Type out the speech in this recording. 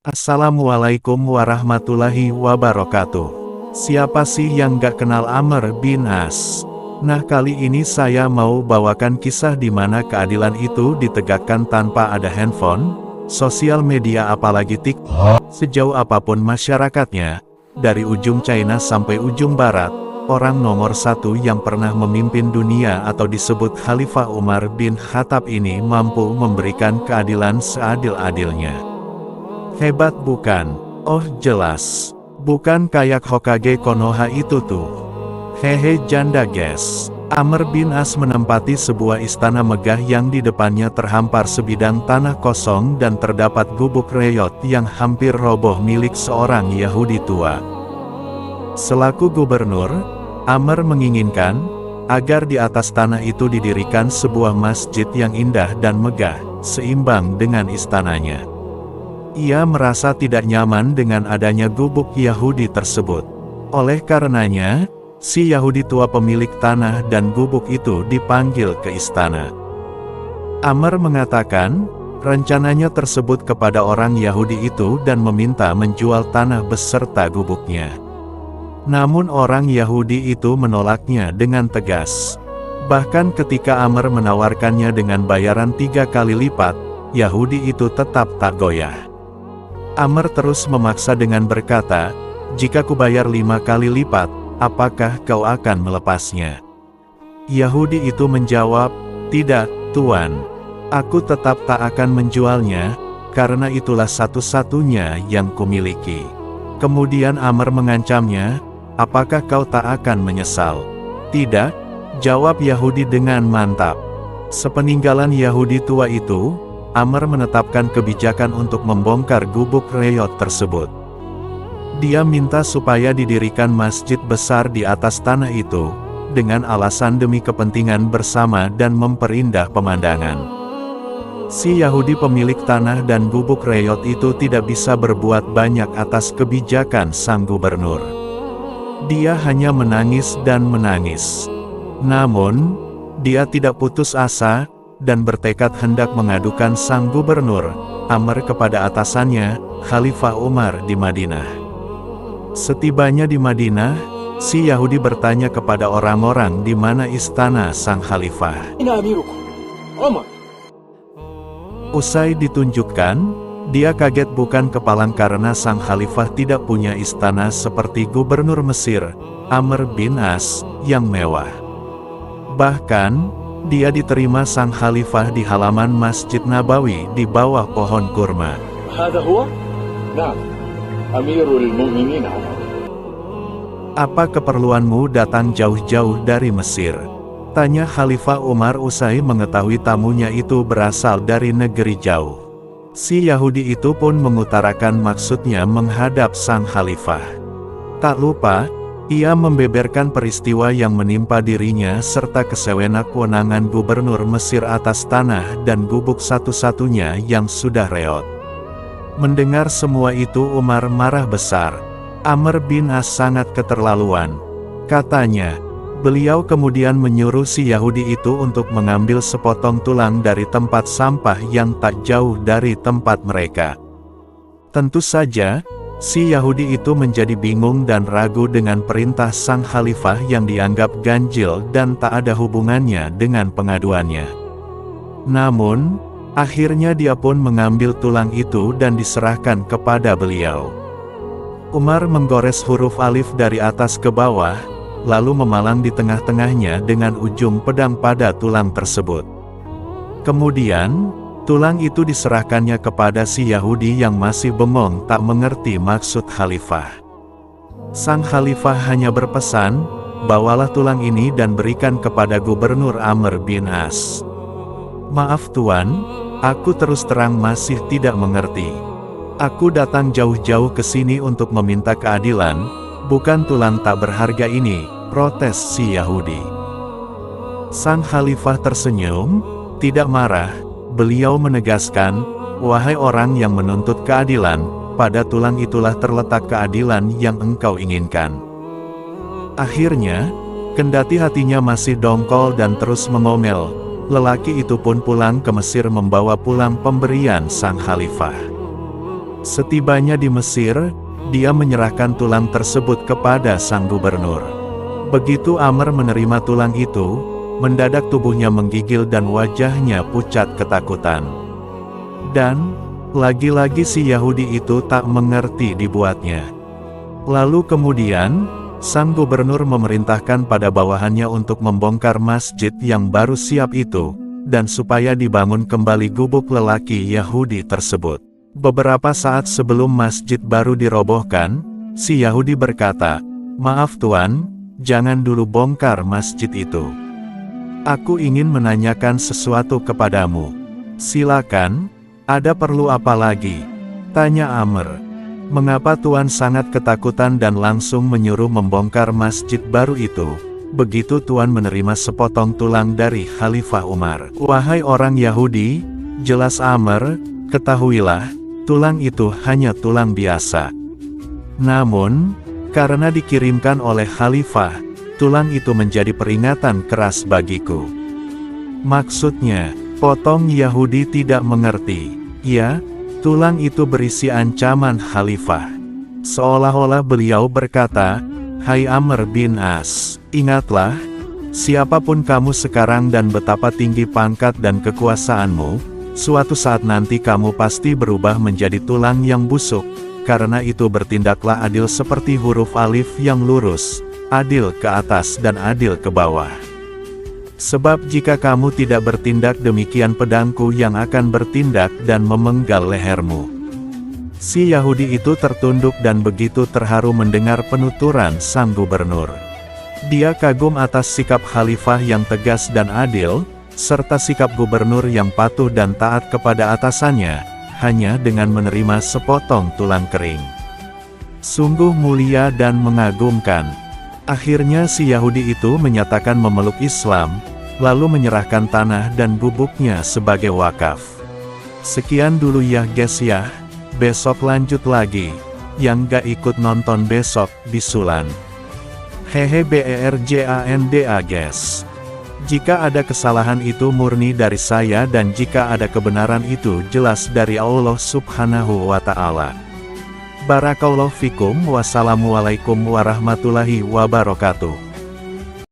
Assalamualaikum warahmatullahi wabarakatuh. Siapa sih yang gak kenal Amr bin As? Nah, kali ini saya mau bawakan kisah di mana keadilan itu ditegakkan tanpa ada handphone, sosial media apalagi TikTok. Sejauh apapun masyarakatnya, dari ujung China sampai ujung barat, orang nomor satu yang pernah memimpin dunia atau disebut Khalifah Umar bin Khattab ini mampu memberikan keadilan seadil-adilnya. Hebat bukan? Oh jelas. Bukan kayak Hokage Konoha itu tuh. Hehe janda guys. Amr bin As menempati sebuah istana megah yang di depannya terhampar sebidang tanah kosong dan terdapat gubuk reyot yang hampir roboh milik seorang Yahudi tua. Selaku gubernur, Amr menginginkan agar di atas tanah itu didirikan sebuah masjid yang indah dan megah, seimbang dengan istananya. Ia merasa tidak nyaman dengan adanya gubuk Yahudi tersebut. Oleh karenanya, si Yahudi tua pemilik tanah dan gubuk itu dipanggil ke istana. Amr mengatakan, rencananya tersebut kepada orang Yahudi itu dan meminta menjual tanah beserta gubuknya. Namun orang Yahudi itu menolaknya dengan tegas. Bahkan ketika Amr menawarkannya dengan bayaran 3 kali lipat, Yahudi itu tetap tak goyah. Amr terus memaksa dengan berkata, "Jika kubayar 5 kali lipat, apakah kau akan melepasnya?" Yahudi itu menjawab, "Tidak, Tuan. Aku tetap tak akan menjualnya, karena itulah satu-satunya yang kumiliki." Kemudian Amr mengancamnya, "Apakah kau tak akan menyesal?" "Tidak," jawab Yahudi dengan mantap. Sepeninggalan Yahudi tua itu, Amr menetapkan kebijakan untuk membongkar gubuk reyot tersebut. Dia minta supaya didirikan masjid besar di atas tanah itu, dengan alasan demi kepentingan bersama dan memperindah pemandangan. Si Yahudi pemilik tanah dan gubuk reyot itu tidak bisa berbuat banyak atas kebijakan sang gubernur. Dia hanya menangis dan menangis. Namun, dia tidak putus asa, dan bertekad hendak mengadukan sang gubernur, Amr kepada atasannya, Khalifah Umar di Madinah. Setibanya di Madinah, si Yahudi bertanya kepada orang-orang di mana istana sang Khalifah. Usai ditunjukkan, dia kaget bukan kepalang karena sang Khalifah tidak punya istana seperti gubernur Mesir, Amr bin As, yang mewah. Bahkan, dia diterima sang Khalifah di halaman Masjid Nabawi di bawah pohon kurma. "Apa keperluanmu datang jauh-jauh dari Mesir?" tanya Khalifah Umar usai mengetahui tamunya itu berasal dari negeri jauh. Si Yahudi itu pun mengutarakan maksudnya menghadap sang Khalifah. Tak lupa, ia membeberkan peristiwa yang menimpa dirinya serta kesewenang-wenangan gubernur Mesir atas tanah dan gubuk satu-satunya yang sudah reot. Mendengar semua itu Umar marah besar. Amr bin As sangat keterlaluan. Katanya, beliau kemudian menyuruh si Yahudi itu untuk mengambil sepotong tulang dari tempat sampah yang tak jauh dari tempat mereka. Tentu saja, si Yahudi itu menjadi bingung dan ragu dengan perintah sang Khalifah yang dianggap ganjil dan tak ada hubungannya dengan pengaduannya. Namun, akhirnya dia pun mengambil tulang itu dan diserahkan kepada beliau. Umar menggores huruf alif dari atas ke bawah, lalu memalang di tengah-tengahnya dengan ujung pedang pada tulang tersebut. Kemudian, tulang itu diserahkannya kepada si Yahudi yang masih bengong tak mengerti maksud Khalifah. Sang Khalifah hanya berpesan, "Bawalah tulang ini dan berikan kepada gubernur Amr bin As." "Maaf Tuan, aku terus terang masih tidak mengerti. Aku datang jauh-jauh ke sini untuk meminta keadilan, bukan tulang tak berharga ini," protes si Yahudi. Sang Khalifah tersenyum, tidak marah. Beliau menegaskan, "Wahai orang yang menuntut keadilan, pada tulang itulah terletak keadilan yang engkau inginkan." Akhirnya, kendati hatinya masih dongkol dan terus mengomel, lelaki itu pun pulang ke Mesir membawa pulang pemberian sang Khalifah. Setibanya di Mesir, dia menyerahkan tulang tersebut kepada sang gubernur. Begitu Amr menerima tulang itu, mendadak tubuhnya menggigil dan wajahnya pucat ketakutan. Dan, lagi-lagi si Yahudi itu tak mengerti dibuatnya. Lalu kemudian, sang gubernur memerintahkan pada bawahannya untuk membongkar masjid yang baru siap itu, dan supaya dibangun kembali gubuk lelaki Yahudi tersebut. Beberapa saat sebelum masjid baru dirobohkan, si Yahudi berkata, "Maaf Tuan, jangan dulu bongkar masjid itu. Aku ingin menanyakan sesuatu kepadamu." "Silakan, ada perlu apa lagi?" tanya Amr. Mengapa Tuan sangat ketakutan dan langsung menyuruh membongkar masjid baru itu? Begitu Tuan menerima sepotong tulang dari Khalifah Umar. "Wahai orang Yahudi," jelas Amr, "ketahuilah, tulang itu hanya tulang biasa. Namun, karena dikirimkan oleh Khalifah, tulang itu menjadi peringatan keras bagiku." Maksudnya, potong Yahudi tidak mengerti. Ya, tulang itu berisi ancaman Khalifah. Seolah-olah beliau berkata, "Hai Amr bin As, ingatlah, siapapun kamu sekarang dan betapa tinggi pangkat dan kekuasaanmu, suatu saat nanti kamu pasti berubah menjadi tulang yang busuk. Karena itu bertindaklah adil seperti huruf alif yang lurus, adil ke atas dan adil ke bawah. Sebab jika kamu tidak bertindak demikian pedangku yang akan bertindak dan memenggal lehermu." Si Yahudi itu tertunduk dan begitu terharu mendengar penuturan sang gubernur. Dia kagum atas sikap Khalifah yang tegas dan adil, serta sikap gubernur yang patuh dan taat kepada atasannya, hanya dengan menerima sepotong tulang kering. Sungguh mulia dan mengagumkan. Akhirnya si Yahudi itu menyatakan memeluk Islam, lalu menyerahkan tanah dan gubuknya sebagai wakaf. Sekian dulu ya guys ya. Besok lanjut lagi. Yang gak ikut nonton besok, bisulan. Hehe BERJANDA guys. Jika ada kesalahan itu murni dari saya dan jika ada kebenaran itu jelas dari Allah Subhanahu wa Ta'ala. Barakallahu fikum. Wassalamualaikum warahmatullahi wabarakatuh.